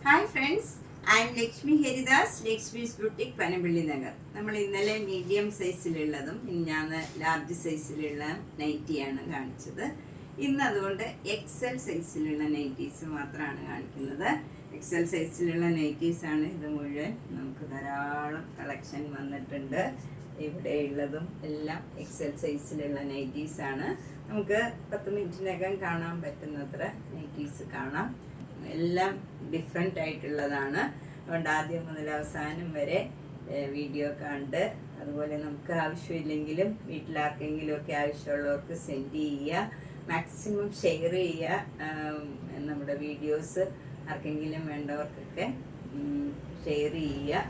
Hi friends, I M Lakshmi Haridas, Lakshmi's boutique, Panampilly Nagar. നമ്മൾ ഇന്നലെ medium സൈസിലുള്ളതും ഇന്നാണ് ലാർജ് സൈസിലുള്ള നൈറ്റിയാണ് കാണിച്ചത്. ഇന്ന് അതുകൊണ്ട് എക്സൽ സൈസിലുള്ള നൈറ്റീസ് മാത്രമാണ് കാണിക്കുന്നത്. എക്സൽ സൈസിലുള്ള നൈറ്റീസാണ് ഇത് മുഴുവൻ. നമുക്ക് ധാരാളം കളക്ഷൻ വന്നിട്ടുണ്ട്. ഇവിടെയുള്ളതും എല്ലാം എക്സൽ സൈസിലുള്ള നൈറ്റീസാണ്. നമുക്ക് 10 മിനിറ്റിനകം കാണാൻ പറ്റുന്നത്ര നൈറ്റീസ് കാണാം. എല്ലാം ഡിഫറെൻ്റ് ആയിട്ടുള്ളതാണ്. അതുകൊണ്ട് ആദ്യം മുതൽ അവസാനം വരെ വീഡിയോ കണ്ട്, അതുപോലെ നമുക്ക് ആവശ്യമില്ലെങ്കിലും വീട്ടിലാർക്കെങ്കിലും ഒക്കെ ആവശ്യമുള്ളവർക്ക് സെൻഡ് ചെയ്യുക, മാക്സിമം ഷെയർ ചെയ്യുക. നമ്മുടെ വീഡിയോസ് ആർക്കെങ്കിലും വേണ്ടവർക്കൊക്കെ ഷെയർ ചെയ്യുക.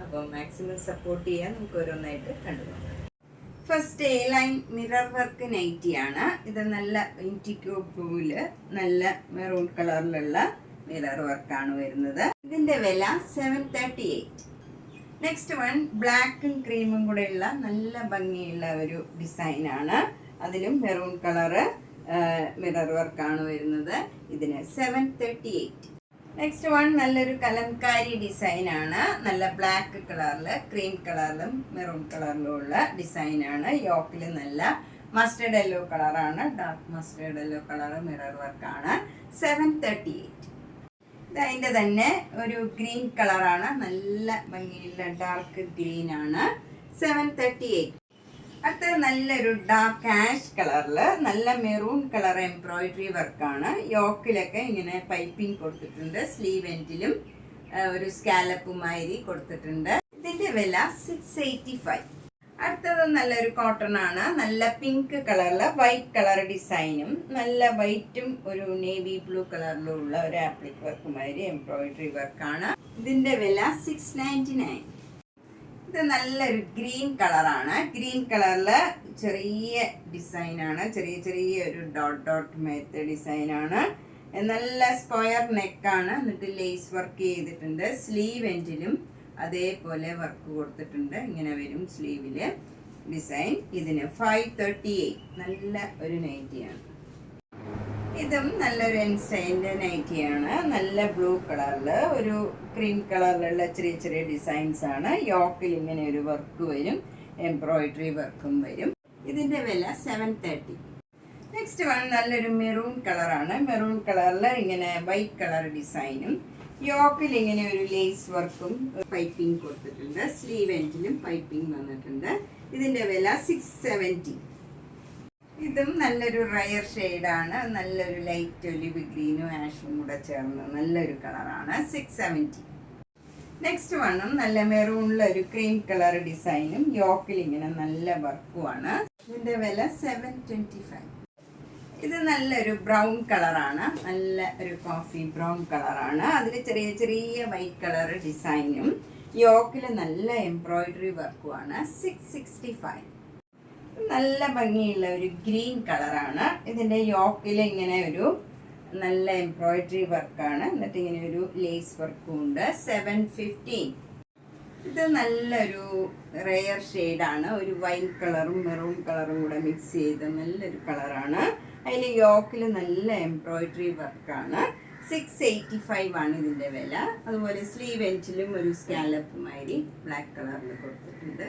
അപ്പോൾ മാക്സിമം സപ്പോർട്ട് ചെയ്യാൻ നമുക്ക് ഓരോന്നായിട്ട് കണ്ടുപോകാം. First A line mirror work നൈറ്റിയാണ്. ഇത് നല്ല ഇൻറ്റിക്കോ ബ്ലൂവില് നല്ല മെറൂൺ കളറിലുള്ള മിറർ വർക്കാണ് വരുന്നത്. ഇതിന്റെ വില 738. നെക്സ്റ്റ് വൺ ബ്ലാക്കും ക്രീമും കൂടെയുള്ള നല്ല ഭംഗിയുള്ള ഒരു ഡിസൈനാണ്. അതിലും മെറൂൺ കളറ് മിറർ വർക്കാണ് വരുന്നത്. ഇതിന് 738. നെക്സ്റ്റ് വൺ നല്ലൊരു കലംകാരി ഡിസൈനാണ്. നല്ല ബ്ലാക്ക് കളറില് ക്രീം കളറിലും മെറൂൺ കളറിലും ഉള്ള ഡിസൈനാണ്. യോക്കിൽ നല്ല മസ്റ്റേർഡ് യെല്ലോ കളറാണ്. Dark mustard yellow colour mirror വർക്കാണ്. 738. ഇത് അതിൻ്റെ തന്നെ ഒരു ഗ്രീൻ കളറാണ്. നല്ല ഭംഗിയുള്ള ഡാർക്ക് ഗ്രീൻ ആണ്. 738. അടുത്തത് നല്ലൊരു ഡാർക്ക് ആഷ് കളറില് നല്ല മെറൂൺ കളർ എംബ്രോയിഡറി വർക്കാണ്. യോക്കിലൊക്കെ ഇങ്ങനെ പൈപ്പിംഗ് കൊടുത്തിട്ടുണ്ട്. സ്ലീവ് എൻഡിലും ഒരു സ്കാലപ്പുമാതിരി കൊടുത്തിട്ടുണ്ട്. ഇതിന്റെ വില 685. അടുത്തത് നല്ലൊരു കോട്ടൺ ആണ്. നല്ല പിങ്ക് കളറില് വൈറ്റ് കളർ ഡിസൈനും നല്ല വൈറ്റും ഒരു നേവി ബ്ലൂ കളറിലും ഉള്ള ഒരു ആപ്ലിക് വർക്കുമാതിരി എംബ്രോയിഡറി വർക്കാണ്. ഇതിന്റെ വില 699. ഇത് നല്ലൊരു ഗ്രീൻ കളറാണ്. ഗ്രീൻ കളറില് ചെറിയ ഡിസൈനാണ്. ചെറിയ ഒരു ഡോട്ട് മേത്ത ഡിസൈനാണ്. നല്ല സ്ക്വയർ നെക്കാണ്. എന്നിട്ട് ലേസ് വർക്ക് ചെയ്തിട്ടുണ്ട്. സ്ലീവ് എൻഡിലും അതേപോലെ വർക്ക് കൊടുത്തിട്ടുണ്ട്. ഇങ്ങനെ വരും സ്ലീവില് ഡിസൈൻ. ഇതിന് 538. നല്ല ഒരു നൈറ്റിയാണ്. ഇതും നല്ലൊരു എൻസ്റ്റൈൻ്റെ നൈറ്റിയാണ്. നല്ല ബ്ലൂ കളറില് ഒരു ക്രീം കളറിലുള്ള ചെറിയ ഡിസൈൻസ് ആണ്. യോക്കിൽ ഇങ്ങനെ ഒരു വർക്ക് വരും, എംബ്രോയിഡറി വർക്കും വരും. ഇതിന്റെ വില 730. നെക്സ്റ്റ് വൺ നല്ലൊരു മെറൂൺ കളറാണ്. മെറൂൺ കളറിൽ ഇങ്ങനെ വൈറ്റ് കളർ ഡിസൈനും യോക്കിൽ ഇങ്ങനെ ഒരു ലേസ് വർക്കും പൈപ്പിംഗ് കൊടുത്തിട്ടുണ്ട്. സ്ലീവ് എൻഡിലും പൈപ്പിംഗ് വന്നിട്ടുണ്ട്. ഇതിന്റെ വില 670. ഇതും നല്ലൊരു റയർ ഷെയ്ഡാണ്. നല്ലൊരു ലൈറ്റ് ഒലിവ് ഗ്രീനും ആഷും കൂടെ ചേർന്ന് നല്ലൊരു കളറാണ്. 670. നെക്സ്റ്റ് വണ്ണും നല്ല മെറൂണിലൊരു ക്രീം കളർ ഡിസൈനും യോക്കിൽ ഇങ്ങനെ നല്ല വർക്കുമാണ്. ഇതിന്റെ വില 725. ഇത് നല്ലൊരു ബ്രൗൺ കളറാണ്. നല്ല ഒരു കോഫി ബ്രൗൺ കളറാണ്. അതിൽ ചെറിയ വൈറ്റ് കളർ ഡിസൈനും യോക്കിൽ നല്ല എംബ്രോയിഡറി വർക്കുമാണ്. 665. നല്ല ഭംഗിയുള്ള ഒരു ഗ്രീൻ കളറാണ്. ഇതിൻ്റെ യോക്കിൽ ഇങ്ങനെ ഒരു നല്ല എംബ്രോയിഡറി വർക്കാണ്. എന്നിട്ട് ഇങ്ങനെ ഒരു ലേസ് വർക്കും ഉണ്ട്. 715. ഇത് നല്ലൊരു റെയർ ഷെയ്ഡാണ്. ഒരു വൈൻ കളറും മെറൂൺ കളറും കൂടെ മിക്സ് ചെയ്ത നല്ലൊരു കളറാണ്. അതിൽ യോക്കിൽ നല്ല എംബ്രോയിഡറി വർക്കാണ്. 685 ആണ് ഇതിൻ്റെ വില. അതുപോലെ സ്ലീവ് എൻഡിലും ഒരു സ്കാലപ്പുമാതിരി ബ്ലാക്ക് കളറിൽ കൊടുത്തിട്ടുണ്ട്.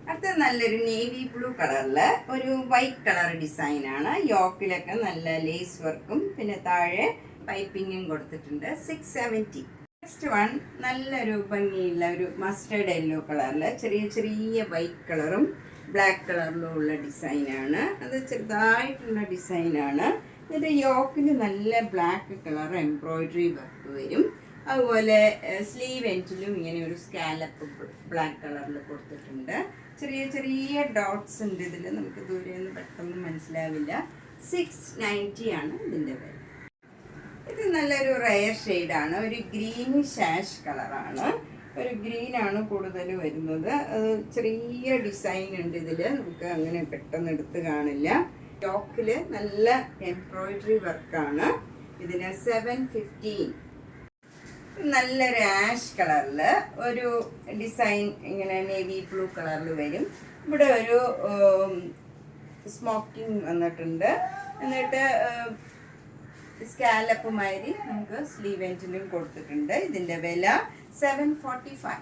അടുത്ത നല്ലൊരു നേവി ബ്ലൂ കളറില് ഒരു വൈറ്റ് കളർ ഡിസൈനാണ്. യോക്കിലൊക്കെ നല്ല ലേസ് വർക്കും പിന്നെ താഴെ പൈപ്പിങ്ങും കൊടുത്തിട്ടുണ്ട്. 670. നെക്സ്റ്റ് വൺ നല്ലൊരു ഭംഗിയുള്ള ഒരു മസ്റ്റേർഡ് യെല്ലോ കളറില് ചെറിയ വൈറ്റ് കളറും ബ്ലാക്ക് കളറിലും ഉള്ള ഡിസൈനാണ്. അത് ചെറുതായിട്ടുള്ള ഡിസൈനാണ്. ഇതിൻ്റെ യോക്കിൽ നല്ല ബ്ലാക്ക് കളർ എംബ്രോയിഡറി വർക്ക് വരും. അതുപോലെ സ്ലീവ് എൻഡിലും ഇങ്ങനെ ഒരു സ്കാലപ്പ് ബ്ലാക്ക് കളറിൽ കൊടുത്തിട്ടുണ്ട്. ചെറിയ ഡോട്ട്സ് ഉണ്ട് ഇതിൽ. നമുക്ക് ദൂരെ നിന്ന് പെട്ടെന്ന് മനസ്സിലാവില്ല. 690 ആണ് ഇതിൻ്റെ വില. ഇത് നല്ലൊരു റയർ ഷെയ്ഡാണ്. ഒരു ഗ്രീനിഷ് ആഷ് കളറാണ്. ഒരു ഗ്രീനാണ് കൂടുതൽ വരുന്നത്. അത് ചെറിയ ഡിസൈൻ ഉണ്ട് ഇതിൽ. നമുക്ക് അങ്ങനെ പെട്ടെന്ന് എടുത്ത് കാണില്ല. യോക്കിൽ നല്ല എംബ്രോയിഡറി വർക്കാണ്. ഇതിന് 715. നല്ലൊരു ആഷ് കളറില് ഒരു ഡിസൈൻ ഇങ്ങനെ നേവി ബ്ലൂ കളറിൽ വരും. ഇവിടെ ഒരു സ്മോക്കിംഗ് വന്നിട്ടുണ്ട്. എന്നിട്ട് സ്കാലപ്പ് മാതിരി നമുക്ക് സ്ലീവ് എൻഡിലും കൊടുത്തിട്ടുണ്ട്. ഇതിൻ്റെ വില 745.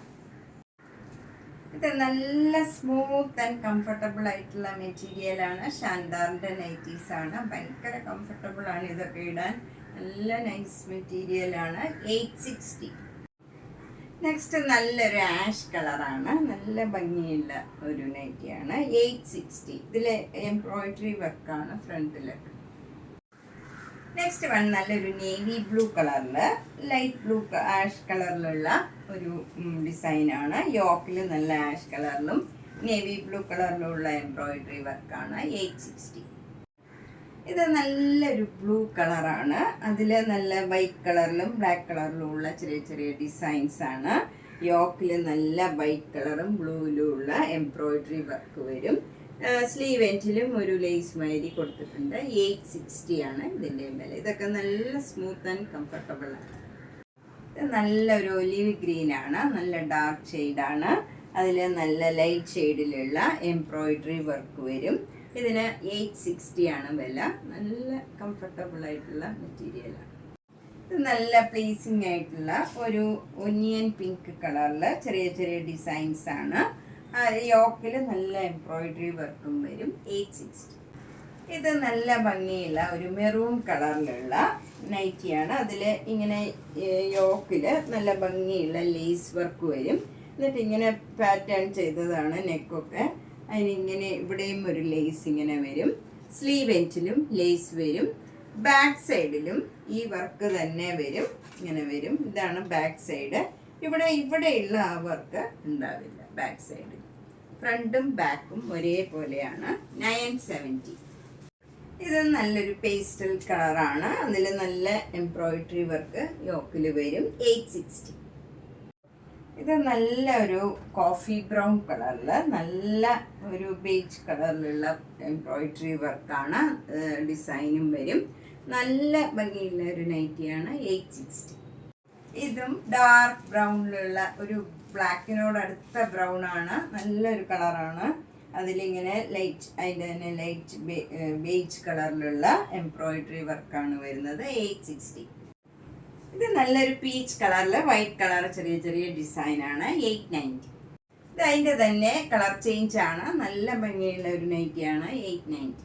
ഇത് നല്ല സ്മൂത്ത് ആൻഡ് കംഫർട്ടബിൾ ആയിട്ടുള്ള മെറ്റീരിയലാണ്. ഷാൻഡാറിൻ്റെ നൈറ്റീസ് ആണ്. ഭയങ്കര കംഫർട്ടബിൾ ആണ് ഇതൊക്കെ ഇടാൻ. നല്ല നൈസ് മെറ്റീരിയലാണ്. 860. നെക്സ്റ്റ് നല്ലൊരു ആഷ് കളറാണ്. നല്ല ഭംഗിയുള്ള ഒരു നൈറ്റിയാണ്. 860. ഇതിൽ എംബ്രോയിഡറി വർക്കാണ് ഫ്രണ്ടിലൊക്കെ. നെക്സ്റ്റ് വൺ നല്ലൊരു നേവി ബ്ലൂ കളറിൽ ലൈറ്റ് ബ്ലൂ ആഷ് കളറിലുള്ള ഒരു ഡിസൈനാണ്. യോക്കിൽ നല്ല ആഷ് കളറിലും നേവി ബ്ലൂ കളറിലുള്ള എംബ്രോയിഡറി വർക്കാണ്. 860. ഇത് നല്ലൊരു ബ്ലൂ കളറാണ്. അതിൽ നല്ല വൈറ്റ് കളറിലും ബ്ലാക്ക് കളറിലും ഉള്ള ചെറിയ ചെറിയ ഡിസൈൻസ് ആണ്. യോക്കിൽ നല്ല വൈറ്റ് കളറും ബ്ലൂയിലും ഉള്ള എംബ്രോയിഡറി വർക്ക് വരും. സ്ലീവ് എൻഡിലും ഒരു ലേസ് മാതിരി കൊടുത്തിട്ടുണ്ട്. 860 ആണ് ഇതിൻ്റെ വില. ഇതൊക്കെ നല്ല സ്മൂത്ത് ആൻഡ് കംഫർട്ടബിൾ ആണ്. ഇത് നല്ലൊരു ഒലിവ് ഗ്രീൻ ആണ്. നല്ല ഡാർക്ക് ഷെയ്ഡാണ്. അതിൽ നല്ല ലൈറ്റ് ഷെയ്ഡിലുള്ള എംബ്രോയിഡറി വർക്ക് വരും. ഇതിന് 860 ആണ് വില. നല്ല കംഫർട്ടബിൾ ആയിട്ടുള്ള മെറ്റീരിയലാണ്. ഇത് നല്ല പ്ലീസിങ് ആയിട്ടുള്ള ഒരു ഒനിയൻ പിങ്ക് കളറിൽ ചെറിയ ചെറിയ ഡിസൈൻസ് ആണ്. യോക്കിൽ നല്ല എംബ്രോയിഡറി വർക്കും വരും. 860. ഇത് നല്ല ഭംഗിയുള്ള ഒരു മെറൂൺ കളറിലുള്ള നൈറ്റിയാണ്. അതിൽ ഇങ്ങനെ യോക്കിൽ നല്ല ഭംഗിയുള്ള ലേസ് വർക്ക് വരും. എന്നിട്ട് ഇങ്ങനെ പാറ്റേൺ ചെയ്തതാണ് നെക്കൊക്കെ. അതിനിങ്ങനെ ഇവിടെയും ഒരു ലേസ് ഇങ്ങനെ വരും. സ്ലീവ് എൻഡിലും ലേസ് വരും. ബാക്ക് സൈഡിലും ഈ വർക്ക് തന്നെ വരും. ഇങ്ങനെ വരും. ഇതാണ് ബാക്ക് സൈഡ്. ഇവിടെയുള്ള ആ വർക്ക് ഉണ്ടാവില്ല ബാക്ക് സൈഡിൽ. ഫ്രണ്ടും ബാക്കും ഒരേപോലെയാണ്. 970. ഇത് നല്ലൊരു പേസ്റ്റൽ കളറാണ്. അതിൽ നല്ല എംബ്രോയിഡറി വർക്ക് യോക്കിൽ വരും. 860. ഇത് നല്ല ഒരു കോഫി ബ്രൗൺ കളറിൽ നല്ല ഒരു ബേജ് കളറിലുള്ള എംബ്രോയിഡറി വർക്കാണ്. ഡിസൈനും വരും. നല്ല ഭംഗിയുള്ള ഒരു നൈറ്റിയാണ്. 860. ഇതും ഡാർക്ക് ബ്രൗണിലുള്ള ഒരു ബ്ലാക്കിനോട് അടുത്ത ബ്രൗൺ ആണ്. നല്ലൊരു കളറാണ്. അതിലിങ്ങനെ അതിൻ്റെ തന്നെ ലൈറ്റ് ബേജ് കളറിലുള്ള എംബ്രോയിഡറി വർക്കാണ് വരുന്നത്. 860. ഇത് നല്ലൊരു പീച്ച് കളറിൽ വൈറ്റ് കളർ ചെറിയ ചെറിയ ഡിസൈനാണ്. 890. ഇത് അതിൻ്റെ തന്നെ കളർ ചേഞ്ച് ആണ്. നല്ല ഭംഗിയുള്ള ഒരു നൈറ്റിയാണ്. 890.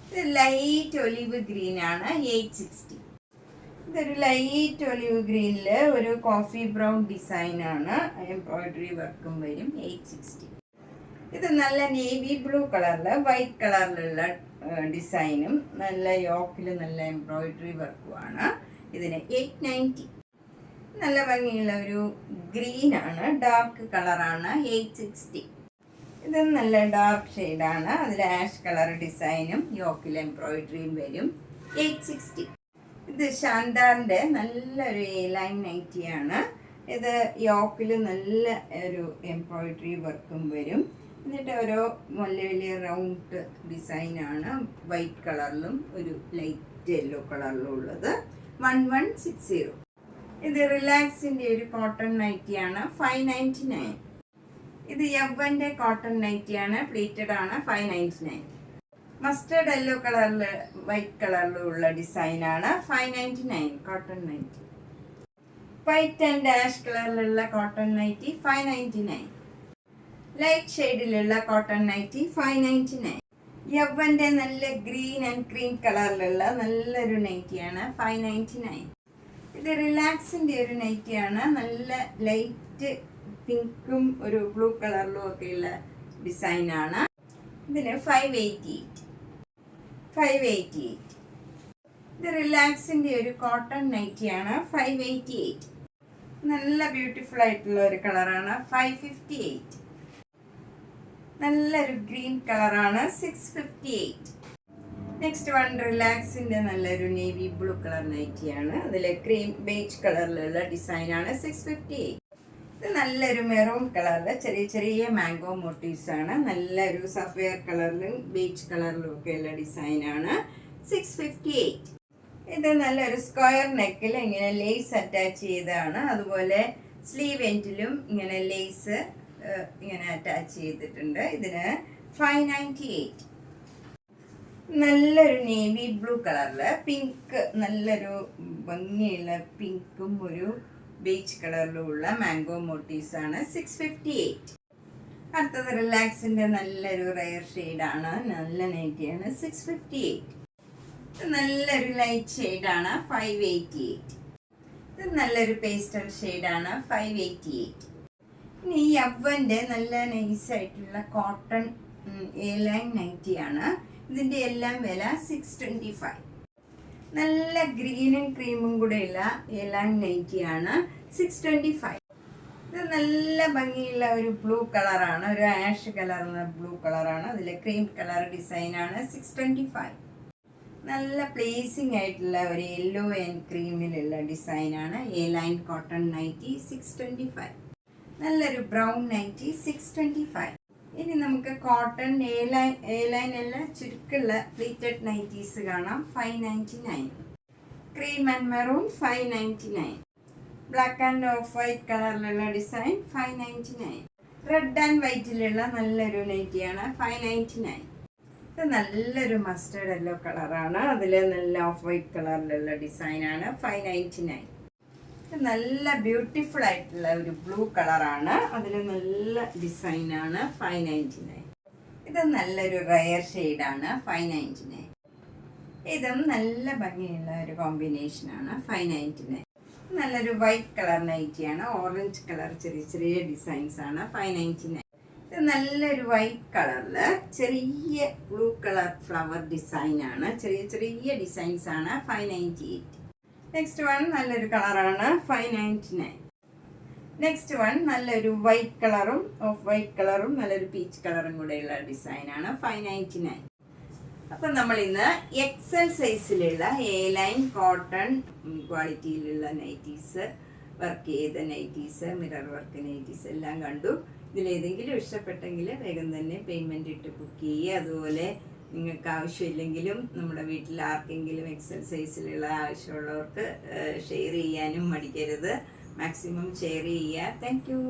ഇത് ലൈറ്റ് ഒലിവ് ഗ്രീൻ ആണ്. 860. ഇതൊരു ലൈറ്റ് ഒലിവ് ഗ്രീനിൽ ഒരു കോഫി ബ്രൗൺ ഡിസൈനാണ്. എംബ്രോയിഡറി വർക്കും വരും. 860. ഇത് നല്ല നേവി ബ്ലൂ കളറിൽ വൈറ്റ് കളറിലുള്ള ഡിസൈനും നല്ല യോക്കിൽ നല്ല എംബ്രോയിഡറി വർക്കുമാണ്. ഇതിന് 890. നല്ല ഭംഗിയുള്ള ഒരു ഗ്രീനാണ്. ഡാർക്ക് കളറാണ്. 860. ഇത് നല്ല ഡാർക്ക് ഷെയ്ഡാണ്. അതിൽ ആഷ് കളർ ഡിസൈനും യോക്കിൽ എംബ്രോയിഡറിയും വരും. 860. ഇത് ഷാൻഡാറിൻ്റെ നല്ലൊരു ലൈൻ നൈറ്റിയാണ്. ഇത് യോക്കിൽ നല്ല ഒരു എംബ്രോയിഡറി വർക്കും വരും. എന്നിട്ട് ഓരോ വലിയ വലിയ റൗണ്ട് ഡിസൈനാണ്. വൈറ്റ് കളറിലും ഒരു ലൈറ്റ് യെല്ലോ കളറിലും ഉള്ളത്. 1160. ഇത് റിലാക്സിൻ്റെ ഒരു കോട്ടൺ നൈറ്റിയാണ്. 599. ഇത് യവ്വൻ്റെ കോട്ടൺ നൈറ്റിയാണ്. പ്ലീറ്റഡ് ആണ്. 599. മസ്റ്റേർഡ് യെല്ലോ കളറിൽ വൈറ്റ് കളറിലുള്ള ഡിസൈനാണ്. 599 cotton nightie. White and ash കളറിലുള്ള കോട്ടൺ നൈറ്റി 599. ലൈറ്റ് ഷെയ്ഡിലുള്ള കോട്ടൺ നൈറ്റി 599. യവ്വൻ്റെ നല്ല ഗ്രീൻ ആൻഡ് ക്രീം കളറിലുള്ള നല്ലൊരു നൈറ്റിയാണ്. 599. ഇത് റിലാക്സിൻ്റെ ഒരു നൈറ്റിയാണ്. നല്ല ലൈറ്റ് പിങ്കും ഒരു ബ്ലൂ കളറിലും ഒക്കെയുള്ള ഡിസൈനാണ്. ഇതിന് 588. ഇത് റിലാക്സിൻ്റെ ഒരു കോട്ടൺ നൈറ്റിയാണ്. 588. നല്ല ബ്യൂട്ടിഫുൾ ആയിട്ടുള്ള ഒരു കളറാണ്. 558. നല്ലൊരു ഗ്രീൻ കളറാണ്. 658. നെക്സ്റ്റ് വൺ റിലാക്സിൻ്റെ നല്ലൊരു നേവി ബ്ലൂ കളർ നൈറ്റിയാണ്. അതിൽ ക്രീം ബേജ് കളറിലുള്ള ഡിസൈനാണ്. 658. ഇത് നല്ലൊരു മെറൂൺ കളറിൽ ചെറിയ ചെറിയ മാംഗോ മോട്ടീവ്സ് ആണ്. നല്ലൊരു സഫയർ കളറിലും ബേജ് കളറിലും ഒക്കെയുള്ള ഡിസൈനാണ്. 658. ഇത് നല്ലൊരു സ്ക്വയർ നെക്കിൽ ഇങ്ങനെ ലേസ് അറ്റാച്ച് ചെയ്തതാണ്. അതുപോലെ സ്ലീവ് എൻഡിലും ഇങ്ങനെ ലേസ് ഇങ്ങനെ അറ്റാച്ച് ചെയ്തിട്ടുണ്ട്. ഇതിന് 598. നല്ലൊരു നേവി ബ്ലൂ കളറിൽ പിങ്ക്, നല്ലൊരു ഭംഗിയുള്ള പിങ്കും ഒരു ബീച്ച് കളറിലുള്ള മാംഗോ മോട്ടീവ്സ് ആണ്. 658. അടുത്തത് റിലാക്സിന്റെ നല്ലൊരു റയർ ഷെയ്ഡാണ്, നല്ല നൈറ്റിയാണ്. 658. നല്ലൊരു ലൈറ്റ് ഷെയ്ഡാണ്. 588. ഇത് നല്ലൊരു പേസ്റ്റൽ ഷെയ്ഡാണ്. 588. ഇനി ഈ അവന്റെ നല്ല നൈസായിട്ടുള്ള കോട്ടൺ എ ലൈൻ നൈറ്റിയാണ്. ഇതിന്റെ എല്ലാം വില 625. നല്ല ഗ്രീനും ക്രീമും കൂടെയുള്ള എ ലൈൻ നൈറ്റിയാണ്. 625. ഇത് നല്ല ഭംഗിയുള്ള ഒരു ബ്ലൂ കളറാണ്, ഒരു ആഷ് കളറുള്ള ബ്ലൂ കളറാണ്. അതിൽ ക്രീം കളർ ഡിസൈനാണ്. 625. നല്ല പ്ലേസിംഗ് ആയിട്ടുള്ള ഒരു യെല്ലോ ആൻഡ് ക്രീമിലുള്ള ഡിസൈനാണ്. A line cotton nightie. 625. നല്ലൊരു ബ്രൗൺ നൈറ്റി. 625. ഇനി നമുക്ക് കോട്ടൺ എ ലൈൻ എല്ലാം ചുരുക്കുള്ള പ്ലീറ്റഡ് നൈറ്റീസ് കാണാം. 599. Cream and maroon. 599. Black and of white കളറിലുള്ള ഡിസൈൻ. 599. റെഡ് ആൻഡ് വൈറ്റിലുള്ള നല്ലൊരു നൈറ്റിയാണ്. 599. ഇത് നല്ലൊരു മസ്റ്റേർഡ് യെല്ലോ കളറാണ്. അതിൽ നല്ല ഓഫ് വൈറ്റ് കളറിലുള്ള ഡിസൈനാണ്. 599. നല്ല ബ്യൂട്ടിഫുൾ ആയിട്ടുള്ള ഒരു ബ്ലൂ കളറാണ്. അതിൽ നല്ല ഡിസൈനാണ്. 599. ഇത് നല്ലൊരു റയർ ഷെയ്ഡാണ്. 599. ഇതും നല്ല ഭംഗിയുള്ള ഒരു കോമ്പിനേഷനാണ്. 599. നല്ലൊരു വൈറ്റ് കളർ നൈറ്റിയാണ്. ഓറഞ്ച് കളർ ചെറിയ ചെറിയ ഡിസൈൻസ് ആണ്. 599. ഇത് നല്ലൊരു വൈറ്റ് കളറിൽ ചെറിയ ബ്ലൂ കളർ ഫ്ലവർ ഡിസൈനാണ്. ചെറിയ ചെറിയ ഡിസൈൻസ് ആണ്. 598. നെക്സ്റ്റ് വൺ നല്ലൊരു കളറാണ്. 599. നെക്സ്റ്റ് വൺ നല്ലൊരു വൈറ്റ് കളറും ഓഫ് വൈറ്റ് കളറും നല്ലൊരു പീച്ച് കളറും കൂടെയുള്ള ഡിസൈനാണ്. 599. അപ്പം നമ്മൾ ഇന്ന് എക്സൽ സൈസിലുള്ള എ ലൈൻ കോട്ടൺ ക്വാളിറ്റിയിലുള്ള നൈറ്റീസ്, വർക്ക് ചെയ്ത നൈറ്റീസ്, മിറർ വർക്ക് നൈറ്റീസ് എല്ലാം കണ്ടു. ഇതിലേതെങ്കിലും ഇഷ്ടപ്പെട്ടെങ്കിൽ വേഗം തന്നെ പേയ്മെൻറ്റ് ഇട്ട് ബുക്ക് ചെയ്യുക. അതുപോലെ നിങ്ങൾക്ക് ആവശ്യമില്ലെങ്കിലും നമ്മുടെ വീട്ടിൽ ആർക്കെങ്കിലും എക്സൽ സൈസിലുള്ള ആവശ്യമുള്ളവർക്ക് ഷെയർ ചെയ്യാനും മടിക്കരുത്. മാക്സിമം ഷെയർ ചെയ്യുക. Thank you.